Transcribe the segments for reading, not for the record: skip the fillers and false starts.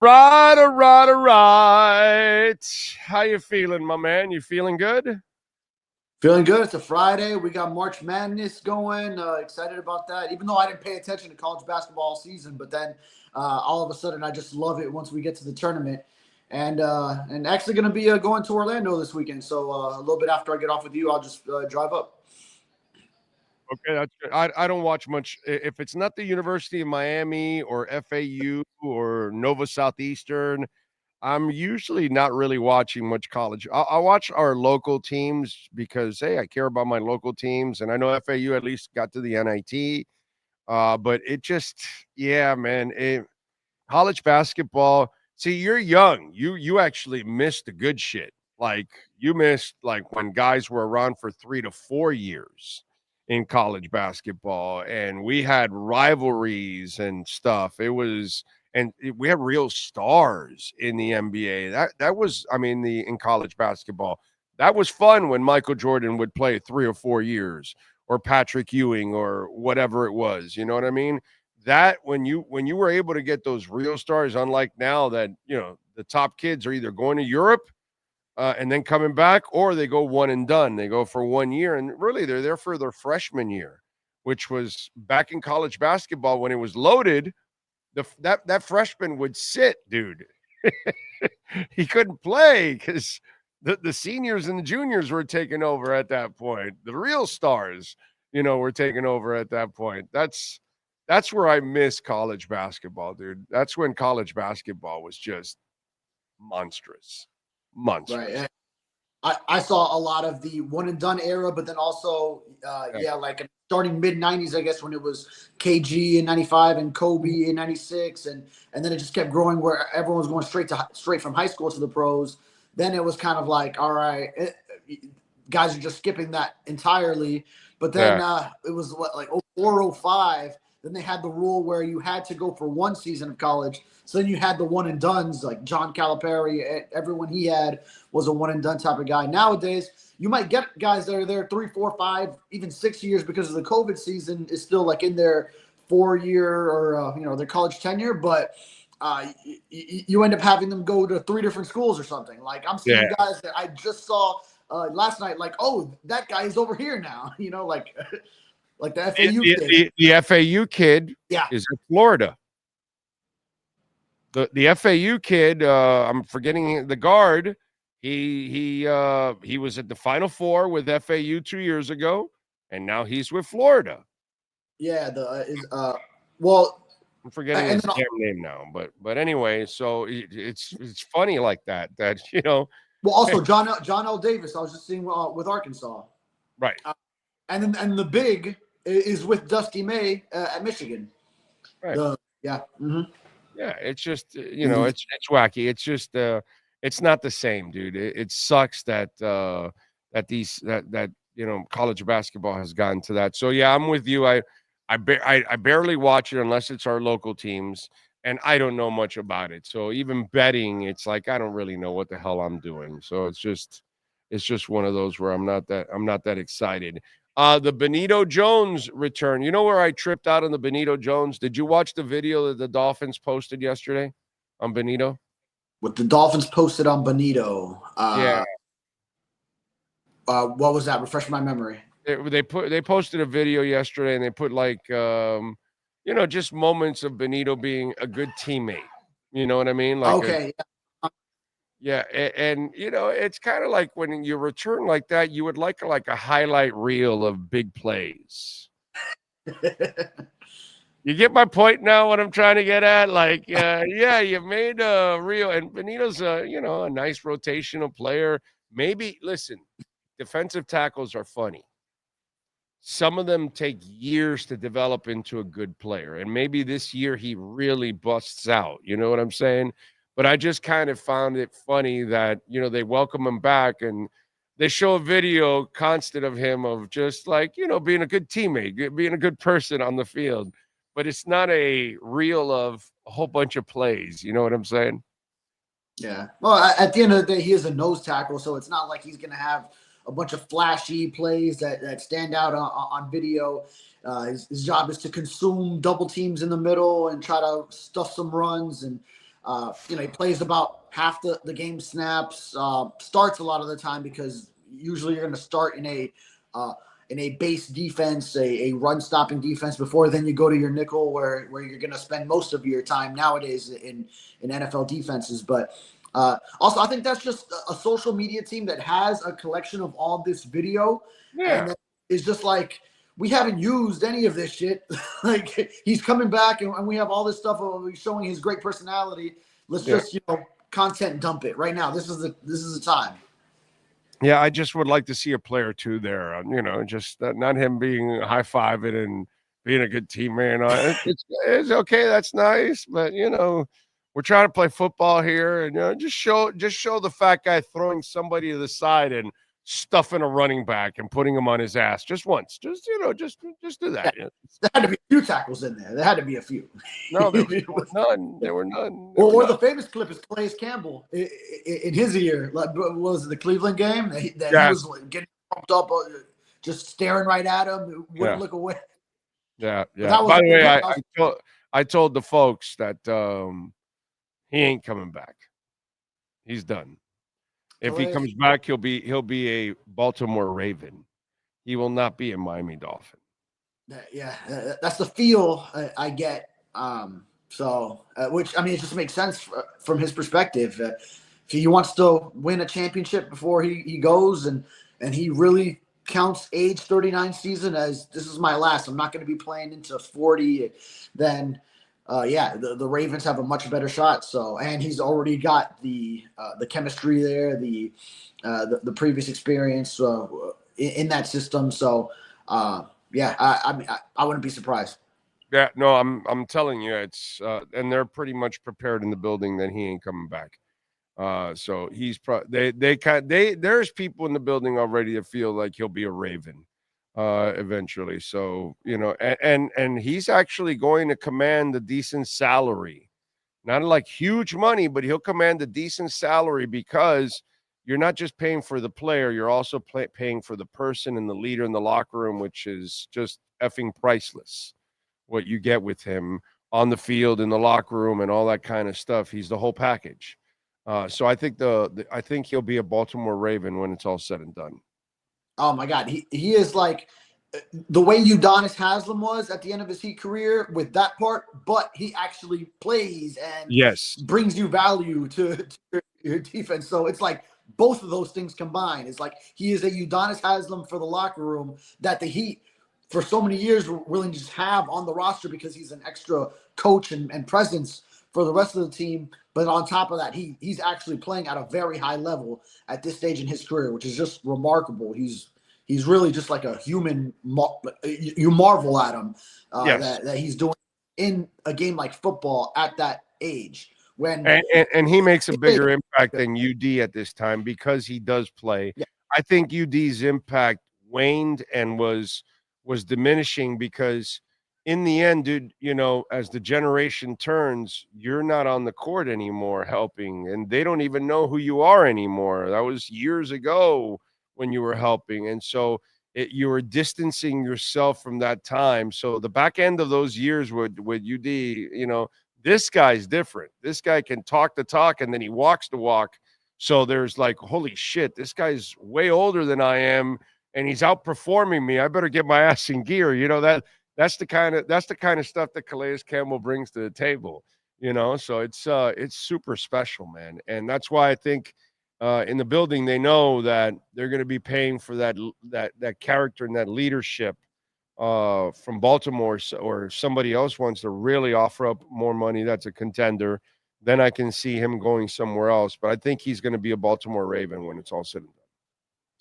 Right, all right, all right. How you feeling, my man? You feeling good? Feeling good. It's a Friday. We got March Madness going. Excited about that. Even though I didn't pay attention to college basketball all season, but then all of a sudden I just love it once we get to the tournament. And actually going to be going to Orlando this weekend. So a little bit after I get off with you, I'll just drive up. Okay, that's good. I don't watch much. If it's not the University of Miami or FAU or Nova Southeastern, I'm usually not really watching much college. I watch our local teams because, hey, I care about my local teams, and I know FAU at least got to the NIT. But it just, yeah, man, college basketball. See, you're young. You actually missed the good shit. Like you missed like when guys were around for 3 to 4 years in college basketball, and we had rivalries and stuff. We had real stars in the NBA. That was, I mean, the in college basketball. That was fun when Michael Jordan would play 3 or 4 years, or Patrick Ewing, or whatever it was. You know what I mean? That when you were able to get those real stars, unlike now that the top kids are either going to Europe and then coming back, or they go one and done. They go for 1 year, and really they're there for their freshman year, which was back in college basketball when it was loaded. That freshman would sit, dude. He couldn't play because the seniors and the juniors were taking over at that point. The real stars, were taking over at that point. That's where I miss college basketball, dude. That's when college basketball was just monstrous. Monstrous. Right. I saw a lot of the one and done era, but then also, like starting mid '90s, I guess, when it was KG in '95 and Kobe in '96, and then it just kept growing where everyone was going straight from high school to the pros. Then it was kind of like, all right, guys are just skipping that entirely. But then it was like 04, 05. Then they had the rule where you had to go for one season of college. So then you had the one and dones like John Calipari. Everyone he had was a one and done type of guy. Nowadays, you might get guys that are there 3, 4, 5, even 6 years because of the COVID season is still like in their 4 year or their college tenure, but you end up having them go to 3 different schools or something. Like I'm seeing guys that I just saw last night. Like, oh, that guy is over here now. Like the FAU kid. The FAU kid Yeah. is in Florida. The FAU kid, I'm forgetting the guard. He was at the Final Four with FAU 2 years ago, and now he's with Florida. Yeah, I'm forgetting his damn name now, but anyway, so it's funny like that. Well, also John L. Davis, I was just seeing with Arkansas, right, and the big is with Dusty May at Michigan, right? Yeah. Mm-hmm. Yeah, it's just it's wacky. It's just it's not the same, dude. It sucks that college basketball has gotten to that. So yeah, I'm with you. I barely watch it unless it's our local teams, and I don't know much about it. So even betting, it's like I don't really know what the hell I'm doing. So it's just one of those where I'm not that excited. The Bonito Jones return. You know where I tripped out on the Bonito Jones? Did you watch the video that the Dolphins posted yesterday on Bonito? What the Dolphins posted on Bonito. Yeah. What was that? Refresh my memory. They posted a video yesterday, and they put like just moments of Bonito being a good teammate. You know what I mean? Like okay. Yeah, and it's kind of like when you return like that, you would like a highlight reel of big plays. You get my point now, what I'm trying to get at? Like, yeah, you made a real, and Benito's a nice rotational player. Maybe, listen, defensive tackles are funny. Some of them take years to develop into a good player, and maybe this year he really busts out. You know what I'm saying? But I just kind of found it funny that, they welcome him back, and they show a video constant of him of just like, being a good teammate, being a good person on the field. But it's not a reel of a whole bunch of plays. You know what I'm saying? Yeah. Well, at the end of the day, he is a nose tackle, so it's not like he's going to have a bunch of flashy plays that stand out on video. His job is to consume double teams in the middle and try to stuff some runs. And He plays about half the game snaps, starts a lot of the time because usually you're going to start in a base defense, a run stopping defense before then you go to your nickel where you're going to spend most of your time nowadays in NFL defenses. But also, I think that's just a social media team that has a collection of all this video, and it's just like, we haven't used any of this shit. Like, he's coming back and we have all this stuff showing his great personality. Let's just, content dump it right now. This is the time. Yeah, I just would like to see a player or two there. Just not him being high-fiving and being a good teammate. It's okay. That's nice, but we're trying to play football here, and just show the fat guy throwing somebody to the side and stuffing a running back and putting him on his ass just once. Just do that. There had to be a few tackles in there. There had to be a few. No, there were none. There were none. Or the famous clip is Calais Campbell in his ear. Like, was it the Cleveland game that he was getting pumped up, just staring right at him, wouldn't look away. Yeah. By the way, I told the folks that he ain't coming back. He's done. If he comes back, he'll be a Baltimore Raven. He will not be a Miami Dolphin. Yeah, that's the feel I get. Which, I mean, it just makes sense from his perspective. If he wants to win a championship before he goes, and he really counts age 39 season as this is my last, I'm not going to be playing into 40, then the Ravens have a much better shot. And he's already got the chemistry there, the previous experience in that system. So I mean, I wouldn't be surprised. Yeah, no, I'm telling you, it's and they're pretty much prepared in the building that he ain't coming back. So he's there's people in the building already that feel like he'll be a Raven eventually. So, and he's actually going to command a decent salary. Not like huge money, but he'll command a decent salary because you're not just paying for the player, you're also paying for the person and the leader in the locker room, which is just effing priceless. What you get with him on the field, in the locker room, and all that kind of stuff. He's the whole package. So I think I think he'll be a Baltimore Raven when it's all said and done. Oh my God, he is like the way Udonis Haslem was at the end of his Heat career with that part, but he actually plays and brings you value to your defense. So it's like both of those things combined. It's like he is a Udonis Haslem for the locker room that the Heat for so many years were willing to just have on the roster because he's an extra coach and presence for the rest of the team. But on top of that, he's actually playing at a very high level at this stage in his career, which is just remarkable. He's really just like a human. You marvel at him that he's doing in a game like football at that age. And he makes a bigger impact than UD at this time because he does play. Yeah. I think UD's impact waned and was diminishing because in the end, dude, as the generation turns, you're not on the court anymore helping, and they don't even know who you are anymore. That was years ago when you were helping, and so you were distancing yourself from that time. So the back end of those years with UD, this guy's different. This guy can talk the talk, and then he walks the walk. So there's like, holy shit, this guy's way older than I am, and he's outperforming me. I better get my ass in gear. That's the kind of stuff that Calais Campbell brings to the table. So it's super special, man. And that's why I think in the building they know that they're going to be paying for that character and that leadership from Baltimore, or somebody else wants to really offer up more money. That's a contender. Then I can see him going somewhere else. But I think he's going to be a Baltimore Raven when it's all said and done.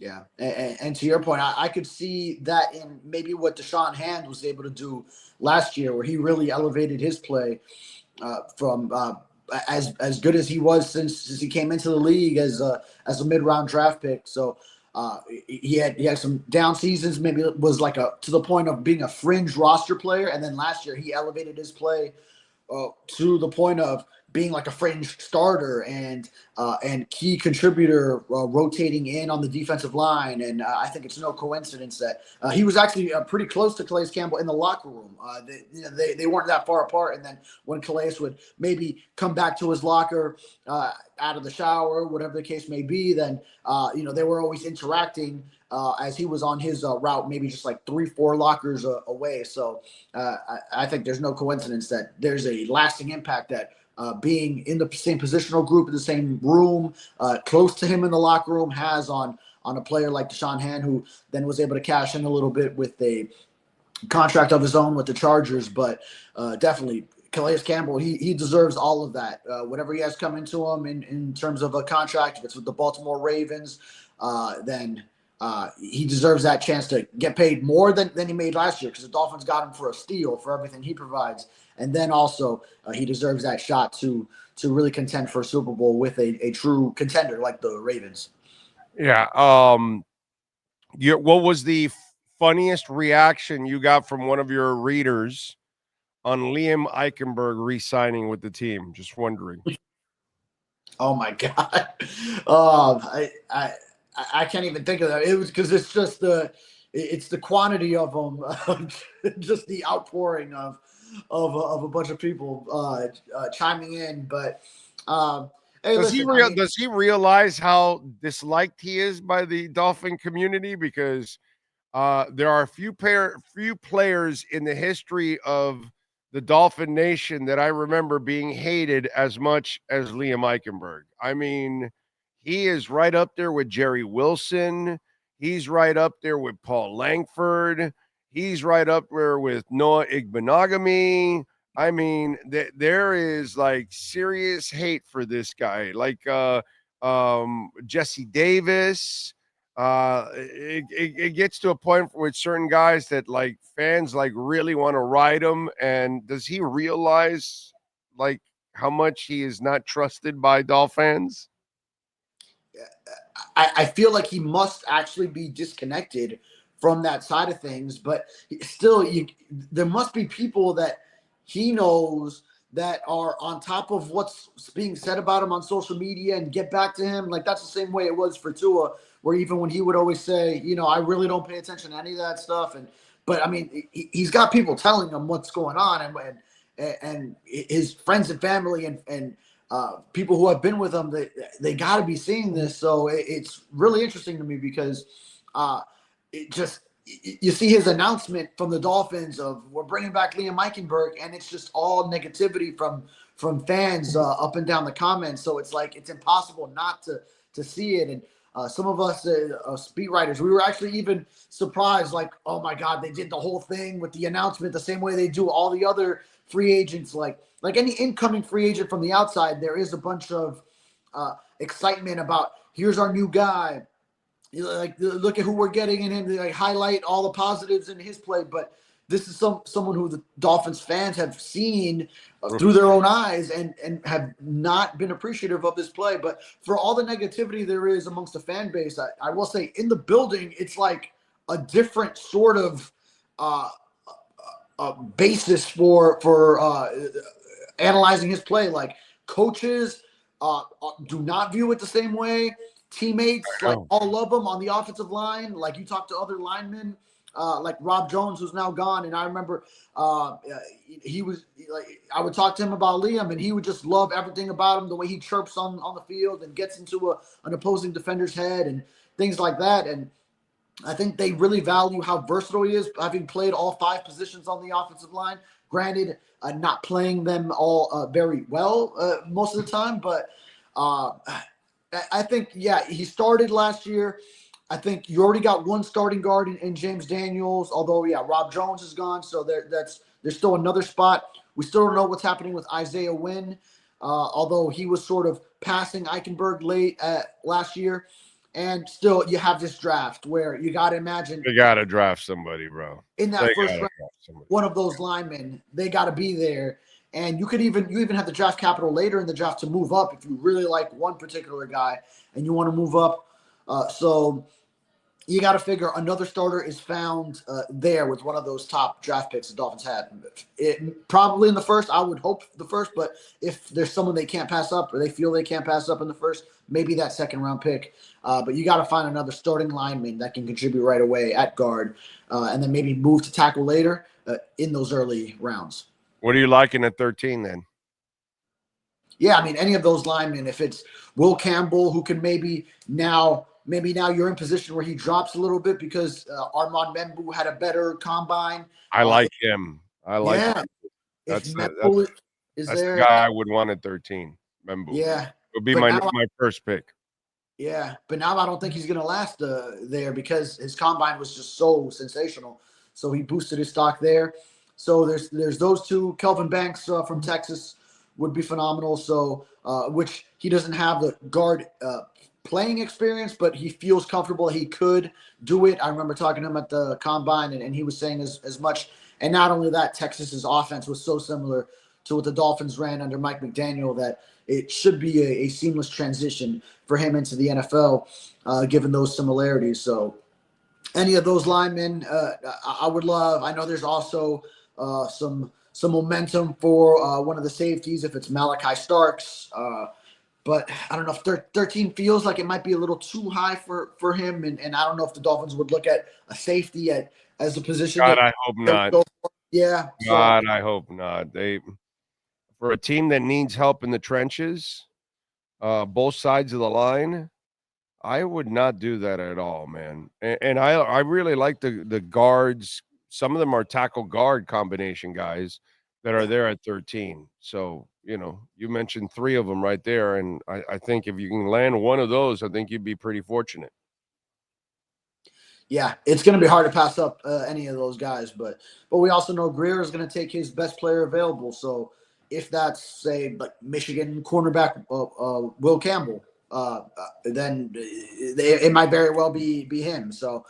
Yeah, and to your point, I could see that in maybe what Deshaun Hand was able to do last year, where he really elevated his play from as good as he was since he came into the league as a mid-round draft pick. So he had some down seasons. Maybe it was like to the point of being a fringe roster player, and then last year he elevated his play to the point of being like a fringe starter and key contributor, rotating in on the defensive line. And I think it's no coincidence that he was actually pretty close to Calais Campbell in the locker room. They weren't that far apart. And then when Calais would maybe come back to his locker out of the shower, whatever the case may be, then they were always interacting as he was on his route, maybe just like 3-4 lockers away. So I think there's no coincidence that there's a lasting impact that being in the same positional group in the same room, close to him in the locker room, has on a player like Deshaun Hand, who then was able to cash in a little bit with a contract of his own with the Chargers. But definitely Calais Campbell, he deserves all of that. Whatever he has coming to him in terms of a contract, if it's with the Baltimore Ravens, then he deserves that chance to get paid more than he made last year, because the Dolphins got him for a steal for everything he provides. And then also he deserves that shot to really contend for a Super Bowl with a true contender like the Ravens. Yeah. What was the funniest reaction you got from one of your readers on Liam Eichenberg re-signing with the team? Just wondering. Oh my God. I can't even think of that. It was because it's just the quantity of them, just the outpouring of a bunch of people chiming in. But hey, does listen, does he realize how disliked he is by the Dolphin community? Because there are few players in the history of the Dolphin Nation that I remember being hated as much as Liam Eichenberg. I mean, he is right up there with Jerry Wilson. He's right up there with Paul Langford. He's right up there with Noah Igbenogany. I mean, there is like serious hate for this guy, like Jesse Davis. It gets to a point with certain guys that like fans like really want to ride him. And does he realize like how much he is not trusted by Dolphins? I feel like he must actually be disconnected from that side of things, but still, there must be people that he knows that are on top of what's being said about him on social media and get back to him. Like that's the same way it was for Tua, where even when he would always say, I really don't pay attention to any of that stuff. But I mean, he's got people telling him what's going on, and his friends and family and people who have been with him, they got to be seeing this. So it's really interesting to me because you see his announcement from the Dolphins of we're bringing back Liam Eichenberg, and it's just all negativity from fans up and down the comments. So it's like it's impossible not to see it. And some of us beat writers, we were actually even surprised, like, oh my God, they did the whole thing with the announcement the same way they do all the other free agents. Like any incoming free agent from the outside, there is a bunch of excitement about here's our new guy. Like look at who we're getting in him. They like highlight all the positives in his play, but this is someone who the Dolphins fans have seen through their own eyes and have not been appreciative of this play. But for all the negativity there is amongst the fan base, I will say in the building, it's like a different sort of basis for analyzing his play. Like coaches do not view it the same way. Teammates, like all of them on the offensive line, like you talk to other linemen, like Rob Jones, who's now gone. And I remember he was like, I would talk to him about Liam, and he would just love everything about him, the way he chirps on the field and gets into an opposing defender's head and things like that. And I think they really value how versatile he is, having played all 5 positions on the offensive line. Granted, not playing them all very well most of the time, but I think, he started last year. I think you already got one starting guard in James Daniels, although, Rob Jones is gone, so there's still another spot. We still don't know what's happening with Isaiah Wynn, although he was sort of passing Eichenberg late last year. And still, you have this draft where you got to imagine. They got to draft somebody, bro. In that first round, one of those linemen, they got to be there. And you even have the draft capital later in the draft to move up if you really like one particular guy and you want to move up. So you got to figure another starter is found there with one of those top draft picks the Dolphins had. Probably in the first, I would hope the first, but if there's someone they can't pass up or they feel they can't pass up in the first, maybe that second round pick. But you got to find another starting lineman that can contribute right away at guard, and then maybe move to tackle later in those early rounds. What are you liking at 13 then? Yeah, I mean, any of those linemen, if it's Will Campbell, who can maybe now you're in position where he drops a little bit because Armand Membu had a better combine. I like him. I like yeah. him. If That's Membu is that's the there, guy I would want at 13. Membu. yeah, It would be but my now, first pick. yeah, but now I don't think he's going to last there because his combine was just so sensational. So he boosted his stock there. So there's those two. Kelvin Banks from Texas would be phenomenal. So which he doesn't have the guard playing experience, but he feels comfortable. He could do it. I remember talking to him at the combine, and he was saying as much. And not only that, Texas's offense was so similar to what the Dolphins ran under Mike McDaniel that it should be a seamless transition for him into the NFL, given those similarities. So any of those linemen, I would love. I know there's also some momentum for one of the safeties if it's Malachi Starks. But I don't know if 13 feels like it might be a little too high for him. And I don't know if the Dolphins would look at a safety as a position. God, I hope not. Yeah. God, I hope not. For a team that needs help in the trenches, both sides of the line, I would not do that at all, man. And I really like the guards. Some of them are tackle guard combination guys that are there at 13. So, you mentioned 3 of them right there. And I think if you can land one of those, I think you'd be pretty fortunate. Yeah, it's going to be hard to pass up any of those guys. But we also know Greer is going to take his best player available. So if that's, say, like Michigan cornerback Will Campbell, then it might very well be him. So,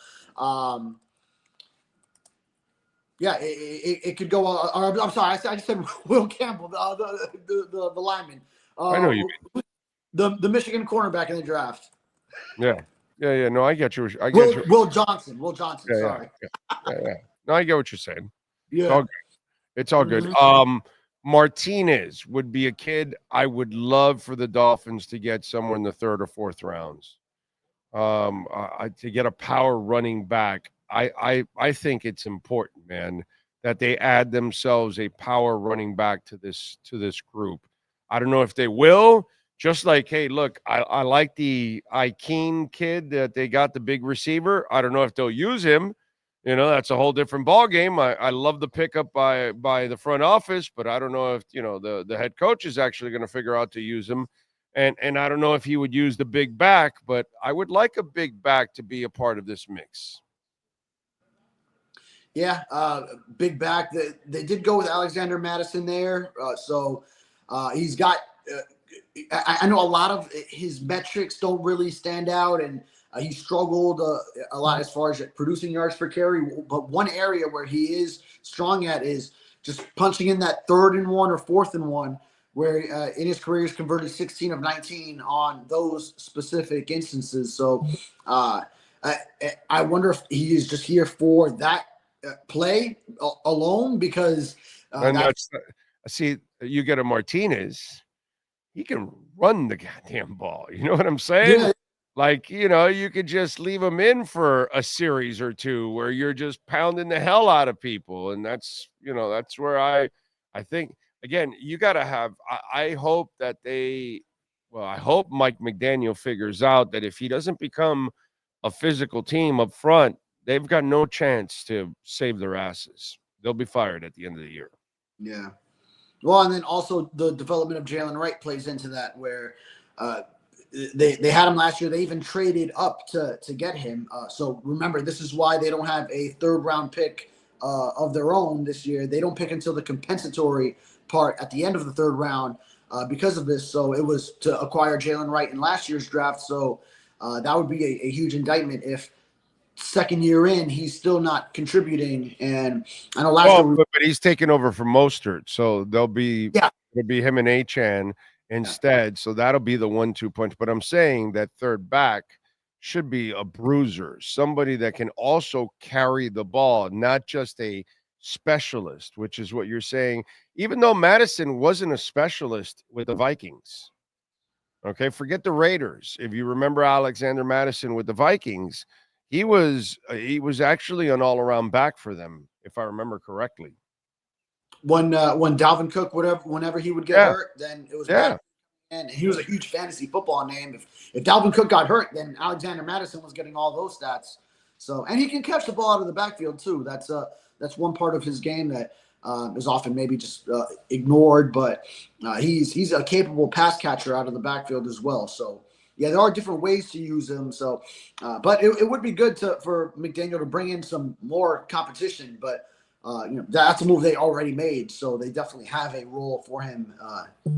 yeah, it could go. I'm sorry, I just said Will Campbell, the lineman. I know you mean. The Michigan cornerback in the draft. Yeah. No, I get you. Will Johnson. Yeah, Sorry. Yeah. No, I get what you're saying. Yeah. It's all good. Martinez would be a kid I would love for the Dolphins to get somewhere in the 3rd or 4th rounds. To get a power running back. I think it's important, man, that they add themselves a power running back to this group. I don't know if they will. Just like, hey, look, I like the Ikeen kid that they got, the big receiver. I don't know if they'll use him. That's a whole different ball game. I love the pickup by the front office, but I don't know if the head coach is actually going to figure out to use him. And I don't know if he would use the big back, but I would like a big back to be a part of this mix. Yeah, big back. They did go with Alexander Madison there, so he's got. I know a lot of his metrics don't really stand out, and he struggled a lot as far as producing yards per carry. But one area where he is strong at is just punching in that 3rd and 1 or 4th and 1, where in his career he's converted 16 of 19 on those specific instances. So I wonder if he is just here for that play alone, because see, you get a Martinez. He can run the goddamn ball. You know what I'm saying? Yeah. Like, you could just leave him in for a series or 2 where you're just pounding the hell out of people. And that's where I think, again, you got to have, I hope that I hope Mike McDaniel figures out that if he doesn't become a physical team up front, they've got no chance to save their asses. They'll be fired at the end of the year. Yeah. Well, and then also the development of Jalen Wright plays into that, where they had him last year. They even traded up to get him. So remember, this is why they don't have a 3rd round pick of their own this year. They don't pick until the compensatory part at the end of the 3rd round because of this. So it was to acquire Jalen Wright in last year's draft. So that would be a huge indictment if 2nd year in he's still not contributing. And I know last year, but he's taking over for Mostert, so it'll be him and Achan instead. So that'll be the 1-2 punch. But I'm saying that 3rd back, should be a bruiser, somebody that can also carry the ball, not just a specialist, which is what you're saying. Even though Madison wasn't a specialist with the Vikings. Okay, forget the Raiders. If you remember Alexander Madison with the Vikings, he was actually an all-around back for them, if I remember correctly. When Dalvin Cook, whenever he would get hurt, then it was Madison. And he was a huge fantasy football name. If Dalvin Cook got hurt, then Alexander Madison was getting all those stats. So, and he can catch the ball out of the backfield too. That's one part of his game that is often maybe just ignored, but he's a capable pass catcher out of the backfield as well. So, yeah, there are different ways to use him. So, but it would be good for McDaniel to bring in some more competition. But that's a move they already made, so they definitely have a role for him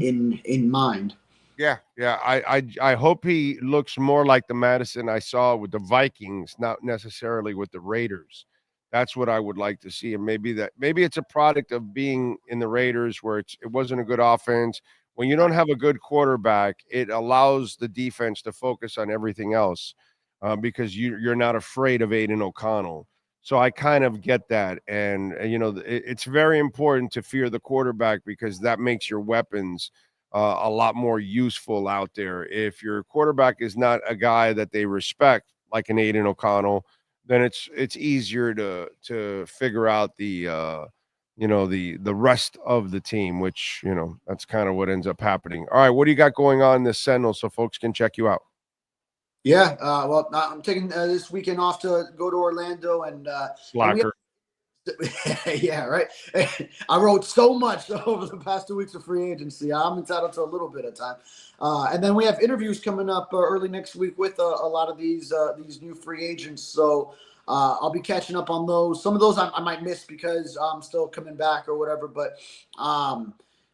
in mind. Yeah. I hope he looks more like the Madison I saw with the Vikings, not necessarily with the Raiders. That's what I would like to see. And maybe it's a product of being in the Raiders where it wasn't a good offense. When you don't have a good quarterback, it allows the defense to focus on everything else because you're not afraid of Aiden O'Connell. So I kind of get that. And, it's very important to fear the quarterback because that makes your weapons a lot more useful out there. If your quarterback is not a guy that they respect, like an Aiden O'Connell, then it's easier to figure out the rest of the team, which, that's kind of what ends up happening. All right, what do you got going on this Sentinel so folks can check you out? Yeah, well, I'm taking this weekend off to go to Orlando and Slacker. Yeah, right. I wrote so much over the past 2 weeks of free agency. I'm entitled to a little bit of time. And then we have interviews coming up early next week with a lot of these new free agents. So I'll be catching up on those. Some of those I might miss because I'm still coming back or whatever. But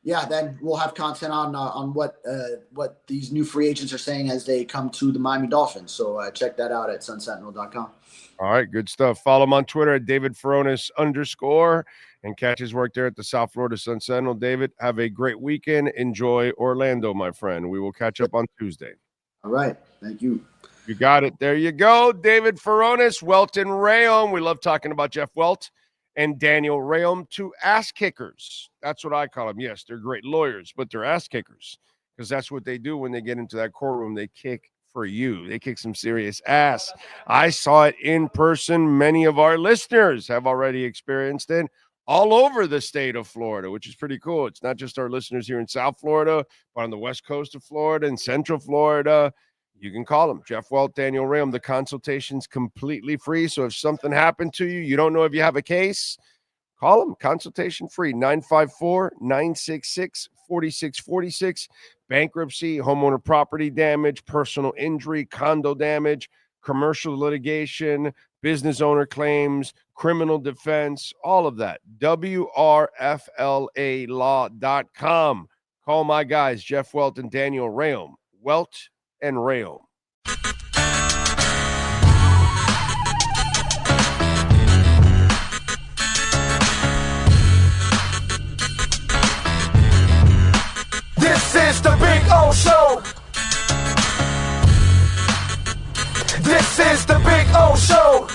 then we'll have content on what these new free agents are saying as they come to the Miami Dolphins. So check that out at sunsentinel.com. All right, good stuff. Follow him on Twitter at David Furones _ and catch his work there at the South Florida Sun Sentinel. David, have a great weekend. Enjoy Orlando, my friend. We will catch up on Tuesday. All right. Thank you. You got it. There you go. David Furones, Welt Rheaume. We love talking about Jeff Welt and Daniel Rheaume, two ass kickers. That's what I call them. Yes, they're great lawyers, but they're ass kickers because that's what they do when they get into that courtroom. They kick for you. They kick some serious ass. I saw it in person. Many of our listeners have already experienced it all over the state of Florida, which is pretty cool. It's not just our listeners here in South Florida, but on the west coast of Florida and central Florida. You can call them, Jeff Welt, Daniel Rheaume. The consultation's completely free. So if something happened to you, you don't know if you have a case, call them. Consultation free, 954-966-4646. Bankruptcy, homeowner property damage, personal injury, condo damage, commercial litigation, business owner claims, criminal defense, all of that. WRFLAlaw.com. Call my guys, Jeff Welt and Daniel Rheaume. Welt and Rheaume. This is the Big O Show. This is the Big O Show.